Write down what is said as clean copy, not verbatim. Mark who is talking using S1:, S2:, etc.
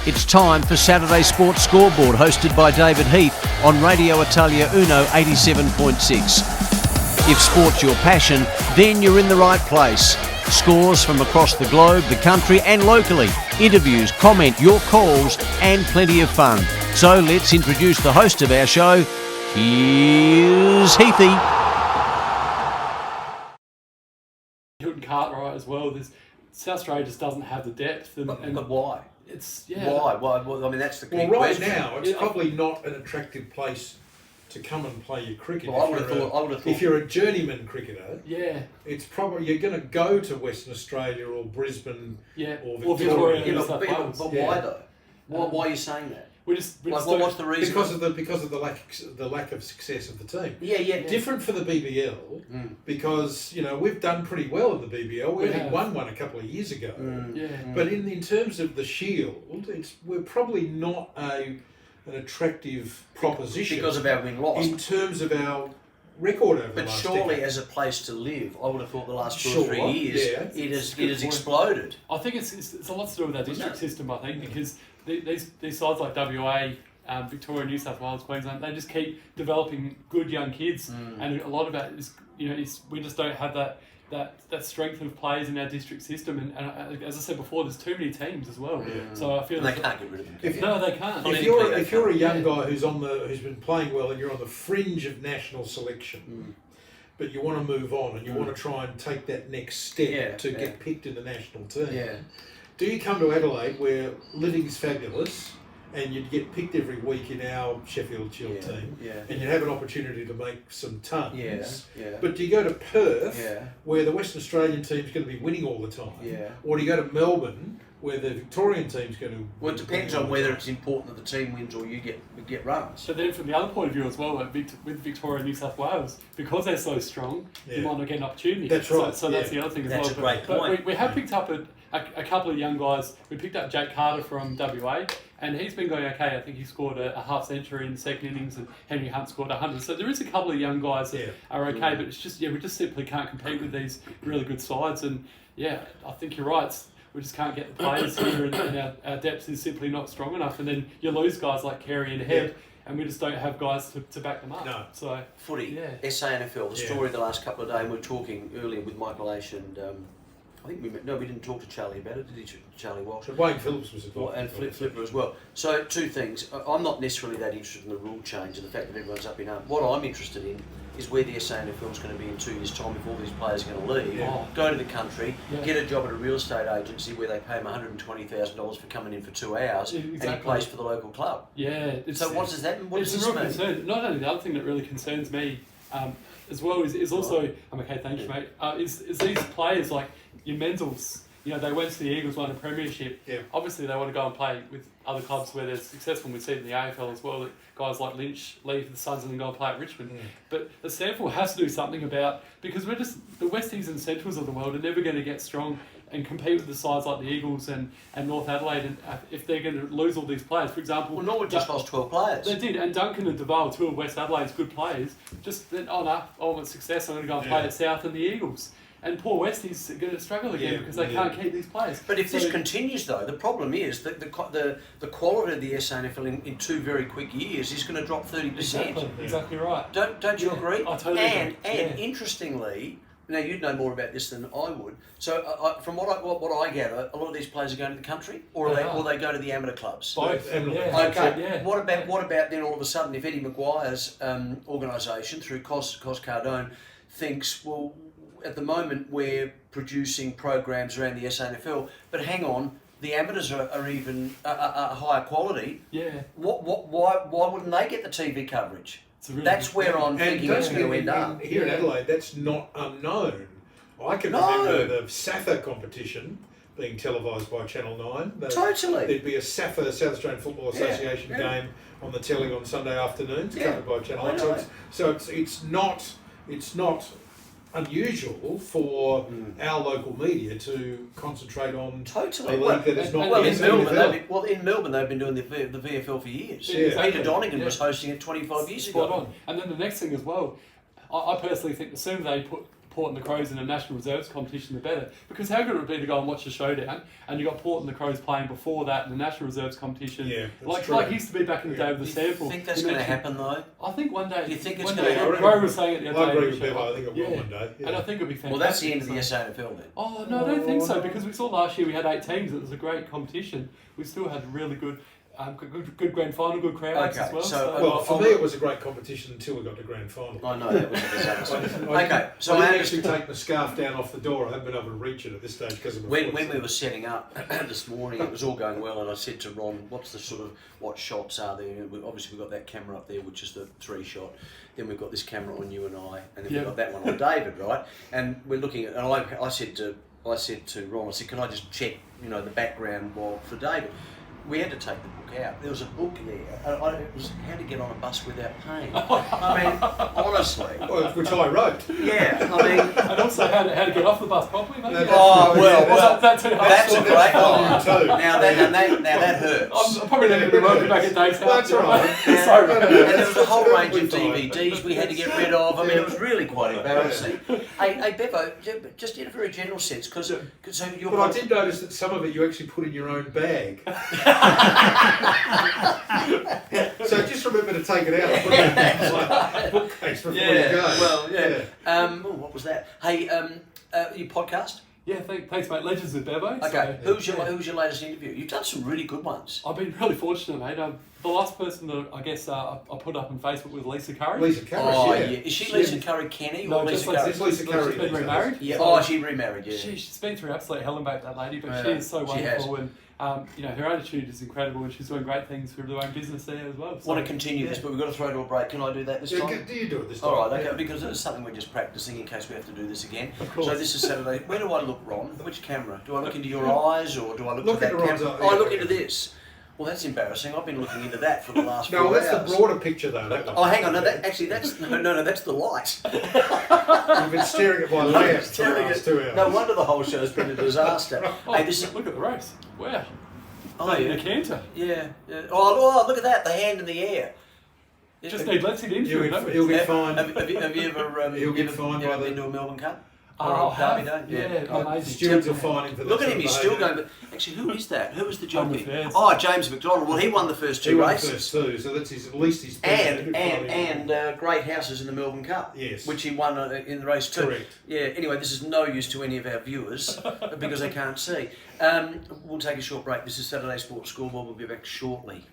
S1: It's time for Saturday Sports Scoreboard, hosted by David Heath on Radio Italia Uno 87.6. If sport's your passion, then you're in the right place. Scores from across the globe, the country and locally. Interviews, comment, your calls and plenty of fun. So let's introduce the host of our show. Here's Heathy.
S2: Hilton Cartwright as well. South Australia just doesn't have the depth.
S3: But why?
S2: Why?
S3: Well, I mean, that's the key
S4: question.
S3: Right
S4: now, it's probably not an attractive place to come and play your cricket.
S3: Well, I would have thought.
S4: If you're a journeyman cricketer,
S2: yeah,
S4: it's probably you're going to go to Western Australia or Brisbane, or
S2: Victoria.
S3: But why though? Why are you saying that?
S2: What's
S3: the reason?
S4: Because of the lack of success of the team.
S3: Yeah.
S4: Different for the BBL because we've done pretty well in the BBL. We only won one a couple of years ago. But in terms of the Shield, we're probably not an attractive proposition
S3: because of our win-loss.
S4: In terms of our record over the last
S3: surely
S4: decade.
S3: As a place to live, I would have thought the last 2 or 3 years it has exploded.
S2: I think it's a lot to do with our district system. I think because these sides like WA, Victoria, New South Wales, Queensland, they just keep developing good young kids, and a lot of that is we just don't have that strength of players in our district system, and as I said before, there's too many teams as well. So I feel
S3: they can't get rid of them.
S2: They can't.
S4: If you're a young guy who's been playing well and you're on the fringe of national selection, but you want to move on and you want to try and take that next step to get picked in the national team, do you come to Adelaide where living's fabulous and you'd get picked every week in our Sheffield Shield team, and you'd have an opportunity to make some tons. But do you go to Perth, where the Western Australian team's going to be winning all the time, or do you go to Melbourne, where the Victorian team's going to?
S3: Well, it depends on whether it's important that the team wins or you get runs.
S2: So then, from the other point of view as well, with Victoria and New South Wales, because they're so strong, you might not get an opportunity.
S4: That's right.
S2: So that's the other thing as well.
S3: That's a great point.
S2: But we have picked up a couple of young guys. We picked up Jake Carter from WA, and he's been going okay. I think he scored a half century in the second innings, and Henry Hunt scored 100. So there is a couple of young guys that are okay, but it's just we just simply can't compete with these really good sides. And I think you're right. We just can't get the players here, and our depth is simply not strong enough. And then you lose guys like Carey and Head, and we just don't have guys to back them up.
S4: No.
S2: So
S3: footy, SANFL, the story of the last couple of days. We were talking earlier with Michael Aish and I think we didn't talk to Charlie about it, did he? Charlie Walsh.
S4: So Wayne Phillips was involved.
S3: And Flipper as well. So two things. I'm not necessarily that interested in the rule change and the fact that everyone's up in arms. What I'm interested in is where the SANFL is going to be in 2 years' time if all these players are going to leave, go to the country, get a job at a real estate agency where they pay him $120,000 for coming in for 2 hours, and he plays for the local club. So what does that mean? What does this mean?
S2: Concern. Not only the other thing that really concerns me as well is also, I'm okay, thank you mate, is these players like your Menzels, they went to the Eagles, won a premiership. Obviously they want to go and play with other clubs where they're successful. We've seen in the AFL as well that guys like Lynch leave the Suns and then go and play at Richmond. But the SANFL has to do something about, because we're just, the Westies and Centrals of the world are never going to get strong and compete with the sides like the Eagles and North Adelaide, and if they're going to lose all these players. For example,
S3: well, Norwood just lost 12 players.
S2: They did, and Duncan and Duval, two of West Adelaide's good players, just then, I want success, I'm going to go and play at South and the Eagles. And poor Westies are going to struggle again because they can't keep these players.
S3: But if this continues, though, the problem is that the quality of the SANFL in 2 very quick years is going to drop 30%.
S2: Exactly right.
S3: Don't you agree?
S2: I totally agree.
S3: And interestingly, now you'd know more about this than I would. So from what I gather, a lot of these players are going to the country, or they go to the amateur clubs.
S2: Both.
S3: Okay. What about then all of a sudden if Eddie Maguire's organisation through Cos Cardone thinks, well, at the moment we're producing programs around the SANFL, but hang on, the amateurs are even higher quality. Why wouldn't they get the TV coverage? That's where I'm thinking it's going to end up.
S4: Here in Adelaide, that's not unknown. I can remember the SAFA competition being televised by Channel 9.
S3: Totally.
S4: There'd be a SAFA, South Australian Football Association game on the telly on Sunday afternoons, covered by Channel 9. So it's not unusual for our local media to concentrate on a league that is not
S3: in Melbourne they've been doing the VFL for years.
S2: Exactly.
S3: Peter Donegan was hosting it 25 years ago.
S2: Spot on. And then the next thing as well, I personally think the sooner they put Port and the Crows in a national reserves competition, the better. Because how good it would be to go and watch the showdown, and you got Port and the Crows playing before that in the national reserves competition.
S4: Yeah,
S2: like it used to be back in the day with the sample.
S3: Do you think that's going to happen though?
S2: I think one day.
S3: Do you think it's
S2: one
S3: going to
S2: day,
S3: happen?
S2: Rowe was saying it the other day.
S4: I agree with Bevo. I think it will one day. Yeah.
S2: And I think it'll be fantastic.
S3: Well, that's the end of the SANFL then.
S2: Oh no, I don't think so, because we saw last year we had 8 teams. It was a great competition. We still had really good grand final, good crowds as well.
S4: Well, for me it was a great competition until we got to grand final.
S3: I know that was a disaster.
S4: Okay, so I didn't actually take the scarf down off the door. I haven't been able to reach it at this stage because of my foot.
S3: When we were setting up this morning, it was all going well, and I said to Ron, what shots are there? Obviously we've got that camera up there, which is the 3 shot. Then we've got this camera on you and I, and then we've got that one on David, right? And we're looking at, and I said to Ron, I said, can I just check, the background for David? We had to take the book out. There was a book there. It was how to get on a bus without paying. I mean, honestly.
S4: Well, which I wrote.
S3: Yeah, I mean.
S2: And also how to get off the bus properly, maybe.
S3: That's a great one too. Now that hurts.
S2: I'm probably not going to be working back at Dave's house.
S4: That's all right.
S3: Sorry. And there was a whole range of DVDs we had to get rid of. I mean, it was really quite embarrassing. Hey, Bevo, just in a very general sense, because you're.
S4: But I did notice that some of it you actually put in your own bag. So just remember to take it out and put it in the bookcase before you go.
S3: Well, yeah. What was that? Hey, your podcast?
S2: Yeah, thanks, mate. Legends with Bevo.
S3: Okay,
S2: So,
S3: who's your latest interview? You've done some really good ones.
S2: I've been really fortunate, mate. The last person that I guess I put up on Facebook was Lisa Curry.
S4: Lisa Curry,
S3: Is she Lisa Curry Kenny or Lisa Curry?
S4: It's Lisa Curry.
S2: She's been remarried.
S3: Yeah. She remarried. Yeah.
S2: She's been through absolute hell and back, that lady, but she is so wonderful, and her attitude is incredible, and she's doing great things for her own business there as well.
S3: Want to continue this, but we've got to throw to a break. Can I do that this time?
S4: Do you do it this time?
S3: All right, okay, because it's something we're just practicing in case we have to do this again.
S2: Of course.
S3: So this is Saturday. Where do I look, Ron? Which camera? Do I look into your eyes or do I look into that
S4: into
S3: camera?
S4: Ron's eye.
S3: I look into this. Well, that's embarrassing. I've been looking into that for the last 4 hours.
S4: No, that's the broader picture though. That one.
S3: Oh, hang on. No, that's that's the light.
S4: You've been staring at my lamp for the last 2 hours.
S3: No wonder the whole show's been a disaster. Hey,
S2: Look at the race. Wow.
S3: Oh, yeah.
S2: The canter.
S3: Yeah. Oh, look at that. The hand in the air.
S2: Just need let's get into it.
S4: He'll be fine.
S3: Have you ever
S4: He'll get fined by
S3: been to a Melbourne Cup?
S2: Oh,
S3: Derby Day?
S2: Yeah, amazing.
S4: Stewards will fine him for that.
S3: Look at him, he's still going. But actually, who is that? Who was the jockey? Oh, James McDonald. Well, he won the first 2 races.
S4: He won the first 2, so that's at least his
S3: and great houses in the Melbourne Cup.
S4: Yes.
S3: Which he won in the race too.
S4: Correct.
S3: Yeah. Anyway, this is no use to any of our viewers because they can't see. We'll take a short break. This is Saturday Sports Scoreboard. We'll be back shortly.